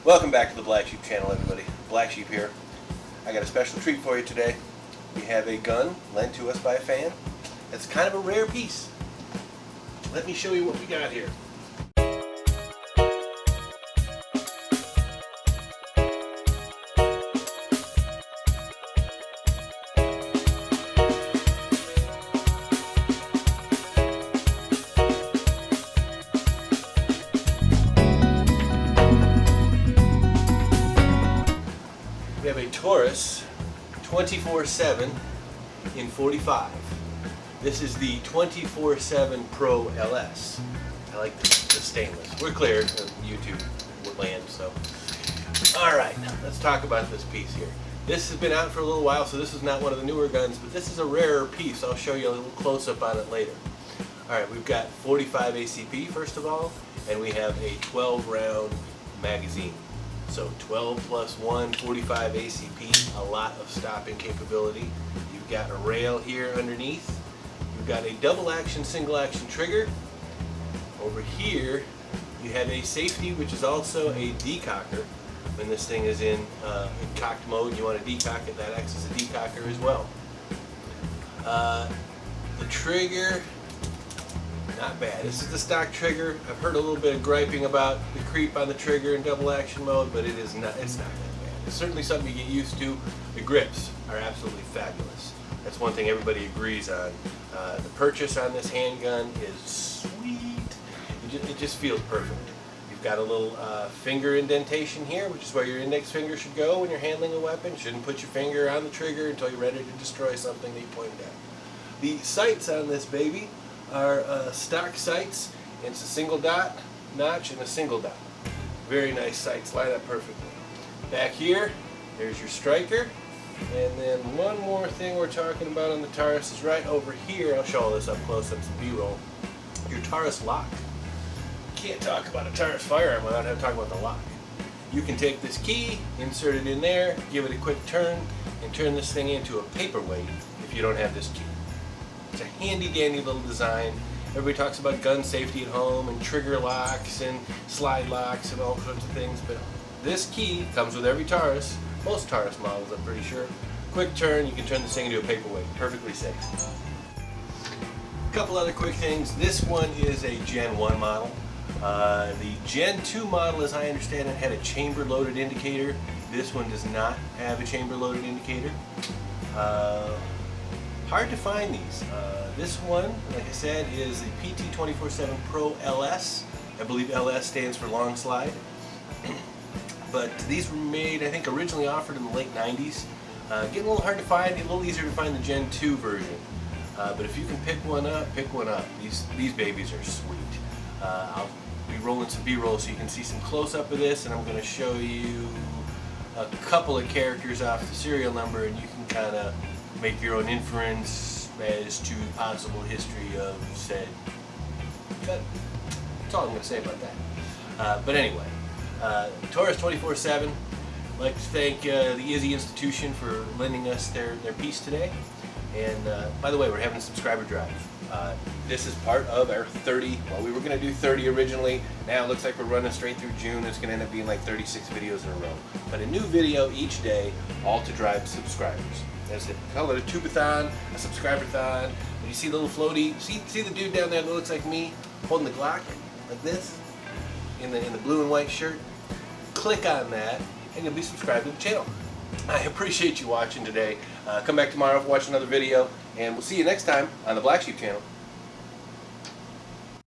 Welcome back to the Blacksheep channel, everybody. Blacksheep here. I got a special treat for you today. We have a gun lent to us by a fan. It's kind of a rare piece. Let me show you what we got here. We have a Taurus 24/7 in 45. This is the 24/7 Pro LS. I like the stainless. We're clear of YouTube land, so. Alright, let's talk about this piece here. This has been out for a little while, so this is not one of the newer guns, but this is a rarer piece. I'll show you a little close-up on it later. Alright, we've got 45 ACP first of all, and we have a 12-round magazine. So 12 plus 1, 45 ACP, a lot of stopping capability. You've got a rail here underneath. You've got a double action, single action trigger. Over here, you have a safety, which is also a decocker. When this thing is in cocked mode, you want to decock it, that acts as a decocker as well. The trigger, not bad. This is the stock trigger. I've heard a little bit of griping about the creep on the trigger in double action mode, but it's not that bad. It's certainly something you get used to. The grips are absolutely fabulous. That's one thing everybody agrees on. The purchase on this handgun is sweet. It just feels perfect. You've got a little finger indentation here, which is where your index finger should go when you're handling a weapon. You shouldn't put your finger on the trigger until you're ready to destroy something that you pointed at. The sights on this baby are stock sights. It's a single dot notch and a single dot. Very nice sights, line up perfectly. Back here, there's your striker. And then one more thing we're talking about on the Taurus is right over here. I'll show all this up close, up some B-roll. Your Taurus lock. You can't talk about a Taurus firearm without having to talk about the lock. You can take this key, insert it in there, give it a quick turn, and turn this thing into a paperweight if you don't have this key. It's a handy dandy little design. Everybody talks about gun safety at home and trigger locks and slide locks and all sorts of things, but this key comes with every Taurus, most Taurus models I'm pretty sure. Quick turn, you can turn this thing into a paperweight, perfectly safe. A couple other quick things. This one is a Gen 1 model. The Gen 2 model, as I understand it, had a chamber loaded indicator. This one does not have a chamber loaded indicator. Hard to find these. This one, like I said, is the PT 24/7 Pro LS. I believe LS stands for long slide. But these were made, I think, originally offered in the late 90s. Getting a little hard to find, a little easier to find the Gen 2 version. But if you can pick one up, pick one up. These babies are sweet. I'll be rolling some B-roll so you can see some close-up of this, and I'm going to show you a couple of characters off the serial number, and you can kind of make your own inference as to possible history of said gun. That's all I'm going to say about that. But anyway, Taurus 24/7. I'd like to thank the Izzy Institution for lending us their piece today. And by the way, we're having a subscriber drive. This is part of our 30. Well, we were going to do 30 originally. Now it looks like we're running straight through June. It's going to end up being like 36 videos in a row. But a new video each day, all to drive subscribers. That's it. Call it a tubathon, a subscriber-thon. When you see the little floaty, see the dude down there that looks like me holding the Glock like this in the blue and white shirt? Click on that and you'll be subscribed to the channel. I appreciate you watching today. Come back tomorrow, watch another video, and we'll see you next time on the Blacksheep channel.